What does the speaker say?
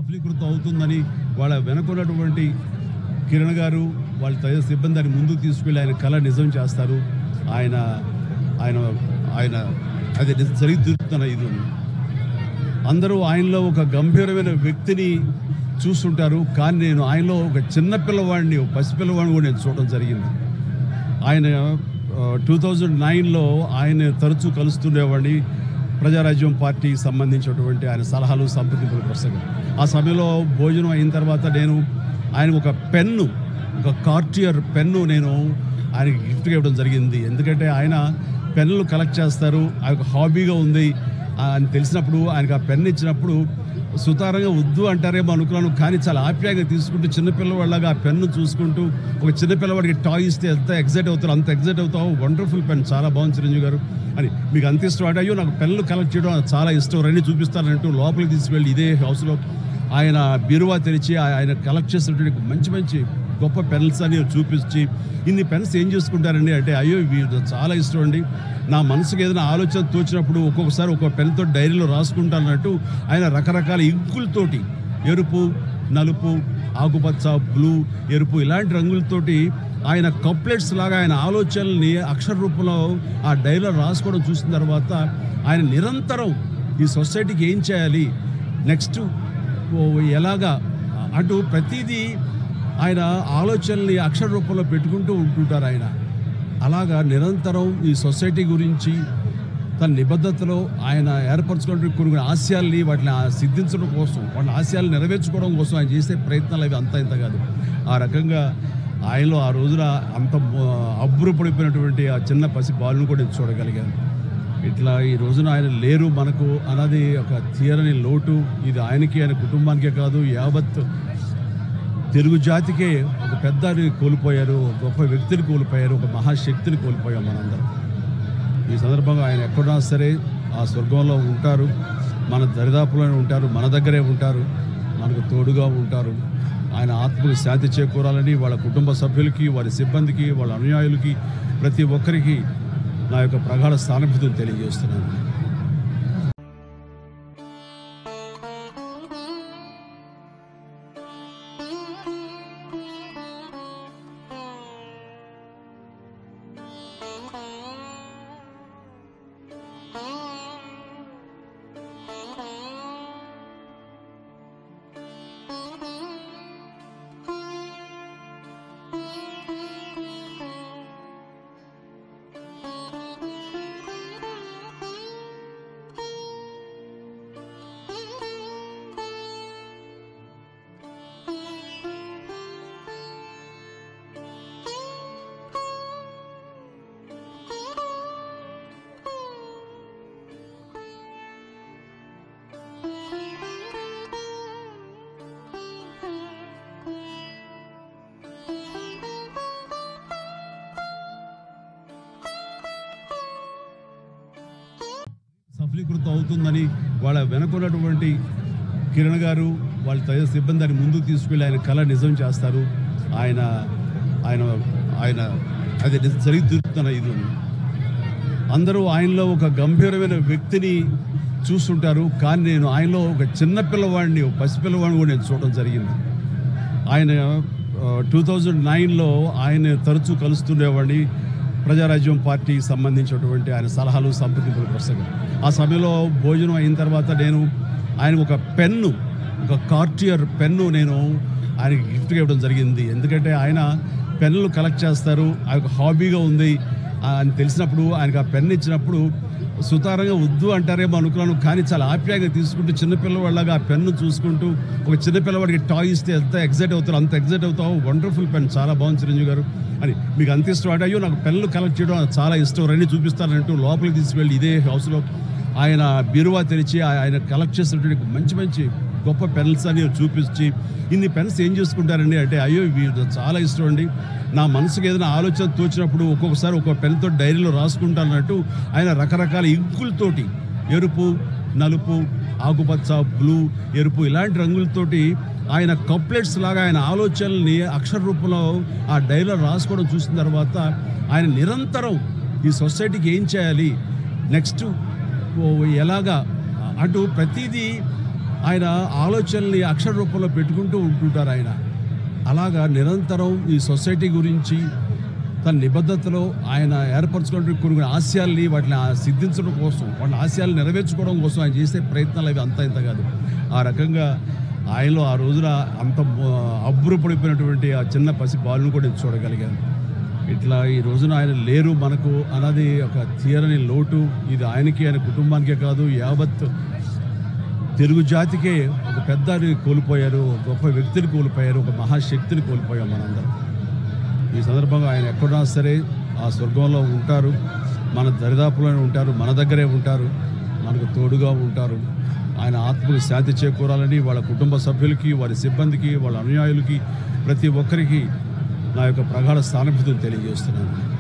సఫలీకృతం అవుతుందని వాళ్ళ వెనుకున్నటువంటి కిరణ్ గారు వాళ్ళ తదితర సిబ్బంది దాన్ని ముందుకు తీసుకెళ్ళి ఆయన కళ నిజం చేస్తారు. ఆయన ఆయన ఆయన అది జరిగి తీరుతున్న ఇది ఉంది. అందరూ ఆయనలో ఒక గంభీరమైన వ్యక్తిని చూస్తుంటారు, కానీ నేను ఆయనలో ఒక చిన్న పిల్లవాడిని, ఒక పసిపిల్లవాడిని కూడా నేను చూడడం జరిగింది. ఆయన 2009లో ఆయన తరచూ కలుస్తుండేవాడిని. ప్రజారాజ్యం పార్టీకి సంబంధించినటువంటి ఆయన సలహాలు సంప్రదింపుల పుస్తకం. ఆ సమయంలో భోజనం అయిన తర్వాత నేను ఆయనకు ఒక పెన్ను, ఒక కార్టియర్ పెన్ను నేను ఆయనకి గిఫ్ట్గా ఇవ్వడం జరిగింది. ఎందుకంటే ఆయన పెన్నులు కలెక్ట్ చేస్తారు, ఆయనకు హాబీగా ఉంది అని తెలిసినప్పుడు ఆయనకు ఆ పెన్ను ఇచ్చినప్పుడు సుతారంగా వద్దు అంటారేమో అనుకున్నాను, కానీ చాలా ఆప్యాయంగా తీసుకుంటూ చిన్నపిల్లవాళ్ళగా ఆ పెన్ను చూసుకుంటూ, ఒక చిన్నపిల్లవాడికి టాయ్ ఇస్తే ఎంత ఎగ్జైట్ అవుతారు అంత ఎగ్జైట్ అవుతావు, వండర్ఫుల్ పెన్, చాలా బాగుంది చిరంజీవి గారు అని, మీకు అంత ఇష్టం అంటే, అయ్యో నాకు పెన్నులు కలెక్ట్ చేయడం చాలా ఇష్టం, రండి చూపిస్తానంటూ లోపలికి తీసుకువెళ్ళి ఇదే హౌస్లో ఆయన బీరువా తెరిచి ఆయన కలెక్ట్ చేసినటువంటి మంచి మంచి గొప్ప పెన్స్ అని చూపించి, ఇన్ని పెన్స్ ఏం చేసుకుంటారండి అంటే, అయ్యో ఇవి చాలా ఇష్టం అండి, నా మనసుకు ఏదైనా ఆలోచన తోచినప్పుడు ఒక్కొక్కసారి ఒక్కొక్క పెన్తో డైరీలో రాసుకుంటానన్నట్టు ఆయన రకరకాల ఇంకులతోటి, ఎరుపు, నలుపు, ఆకుపచ్చ, బ్లూ, ఎరుపు ఇలాంటి రంగులతోటి ఆయన కప్లెట్స్ లాగా ఆయన ఆలోచనల్ని అక్షర రూపంలో ఆ డైరీలో రాసుకోవడం చూసిన తర్వాత ఆయన నిరంతరం ఈ సొసైటీకి ఏం చేయాలి, నెక్స్ట్ ఎలాగా అటు ప్రతిదీ ఆయన ఆలోచనల్ని అక్షర రూపంలో పెట్టుకుంటూ ఉంటుంటారు. ఆయన అలాగా నిరంతరం ఈ సొసైటీ గురించి తన నిబద్ధతలో ఆయన ఏర్పరచుకున్న కొన్ని ఆశయాల్ని వాటిని సిద్ధించడం కోసం, వాటి ఆశయాలు నెరవేర్చుకోవడం కోసం ఆయన చేసే ప్రయత్నాలు అవి అంతా ఇంత కాదు. ఆ రకంగా ఆయనలో ఆ రోజున అంత అబ్బురపడిపోయినటువంటి ఆ చిన్న పసి బాలును కూడా నేను చూడగలిగాను. ఇట్లా ఈ రోజున ఆయన లేరు మనకు అన్నది ఒక తీరని లోటు. ఇది ఆయనకి, ఆయన కుటుంబానికే కాదు, యావత్ తెలుగు జాతికే ఒక పెద్దని కోల్పోయారు, గొప్ప వ్యక్తిని కోల్పోయారు, ఒక మహాశక్తిని కోల్పోయాం మనందరం. ఈ సందర్భంగా ఆయన ఎక్కడున్నా సరే ఆ స్వర్గంలో ఉంటారు, మన దరిదాపులోనే ఉంటారు, మన దగ్గరే ఉంటారు, మనకు తోడుగా ఉంటారు. ఆయన ఆత్మకు శాంతి చేకూరాలని వాళ్ళ కుటుంబ సభ్యులకి, వారి సిబ్బందికి, వాళ్ళ అనుయాయులకి, ప్రతి ఒక్కరికి నా యొక్క ప్రగాఢ సానుభూతిని తెలియజేస్తున్నాను. సఫలీకృతం అవుతుందని వాళ్ళ వెనుకున్నటువంటి కిరణ్ గారు వాళ్ళ తదితర సిబ్బంది దాన్ని ముందుకు తీసుకెళ్ళి ఆయన కళ నిజం చేస్తారు. ఆయన ఆయన ఆయన అది జరిగి తీరుతున్న ఇది ఉంది. అందరూ ఆయనలో ఒక గంభీరమైన వ్యక్తిని చూస్తుంటారు, కానీ నేను ఆయనలో ఒక చిన్న పిల్లవాడిని, ఒక పసిపిల్లవాడిని కూడా నేను చూడడం జరిగింది. ఆయన 2009లో ఆయన తరచూ కలుస్తుండేవాడిని. ప్రజారాజ్యం పార్టీకి సంబంధించినటువంటి ఆయన సలహాలు సంప్రదింపుల పుస్తకం. ఆ సమయంలో భోజనం అయిన తర్వాత నేను ఆయనకు ఒక పెన్ను, ఒక కార్టియర్ పెన్ను నేను ఆయనకి గిఫ్ట్గా ఇవ్వడం జరిగింది. ఎందుకంటే ఆయన పెన్నులు కలెక్ట్ చేస్తారు, ఆయనకు హాబీగా ఉంది అని తెలిసినప్పుడు ఆయనకు ఆ పెన్ను ఇచ్చినప్పుడు సుతారంగా వద్దు అంటారేమో అనుకున్నాను, కానీ చాలా ఆప్యాయంగా తీసుకుంటూ చిన్నపిల్లవాళ్ళగా ఆ పెన్ను చూసుకుంటూ, ఒక చిన్నపిల్లవాడికి టాయ్ ఇస్తే ఎంత ఎగ్జైట్ అవుతారు అంత ఎగ్జైట్ అవుతావు, వండర్ఫుల్ పెన్, చాలా బాగుంది చిరంజీవి గారు అని, మీకు అంత ఇష్టం అంటే, అయ్యో నాకు పెన్నులు కలెక్ట్ చేయడం చాలా ఇష్టం, రండి చూపిస్తానంటూ లోపలికి తీసుకువెళ్ళి ఇదే హౌస్లో ఆయన బీరువా తెరిచి ఆయన కలెక్ట్ చేసినటువంటి మంచి మంచి గొప్ప పెన్స్ అని చూపించి, ఇన్ని పెన్స్ ఏం చేసుకుంటారండి అంటే, అయ్యో ఇవి చాలా ఇష్టం అండి, నా మనసుకు ఏదైనా ఆలోచన తోచినప్పుడు ఒక్కొక్కసారి ఒక్కొక్క పెన్తో డైరీలో రాసుకుంటానన్నట్టు ఆయన రకరకాల ఇంకులతోటి, ఎరుపు, నలుపు, ఆకుపచ్చ, బ్లూ, ఎరుపు ఇలాంటి రంగులతోటి ఆయన కప్లెట్స్ లాగా ఆయన ఆలోచనల్ని అక్షర రూపంలో ఆ డైరీలో రాసుకోవడం చూసిన తర్వాత ఆయన నిరంతరం ఈ సొసైటీకి ఏం చేయాలి, నెక్స్ట్ ఎలాగా అటు ప్రతిదీ ఆయన ఆలోచనల్ని అక్షర రూపంలో పెట్టుకుంటూ ఉంటుంటారు. అలాగా నిరంతరం ఈ సొసైటీ గురించి తన నిబద్ధతలో ఆయన ఏర్పరచుకున్న కొన్ని ఆశయాల్ని వాటిని సిద్ధించడం కోసం, వాళ్ళ ఆశయాలు నెరవేర్చుకోవడం కోసం ఆయన చేసే ప్రయత్నాలు అవి అంత ఇంత కాదు. ఆ రకంగా ఆయనలో ఆ రోజున అంత అబ్బురపడిపోయినటువంటి ఆ చిన్న పసి బాలును కూడా చూడగలిగాను. ఇట్లా ఈ రోజున ఆయన లేరు మనకు అన్నది ఒక తీరని లోటు. ఇది ఆయనకి, ఆయన కుటుంబానికే కాదు, యావత్ తెలుగు జాతికే ఒక పెద్దని కోల్పోయారు, ఒక గొప్ప వ్యక్తిని కోల్పోయారు, ఒక మహాశక్తిని కోల్పోయాం మనందరం. ఈ సందర్భంగా ఆయన ఎక్కడున్నా సరే ఆ స్వర్గంలో ఉంటారు, మన దరిదాపులోనే ఉంటారు, మన దగ్గరే ఉంటారు, మనకు తోడుగా ఉంటారు. ఆయన ఆత్మకు శాంతి చేకూరాలని వాళ్ళ కుటుంబ సభ్యులకి, వారి సిబ్బందికి, వాళ్ళ అనుయాయులకి, ప్రతి ఒక్కరికి నా యొక్క ప్రగాఢ సానుభూతిని తెలియజేస్తున్నాను.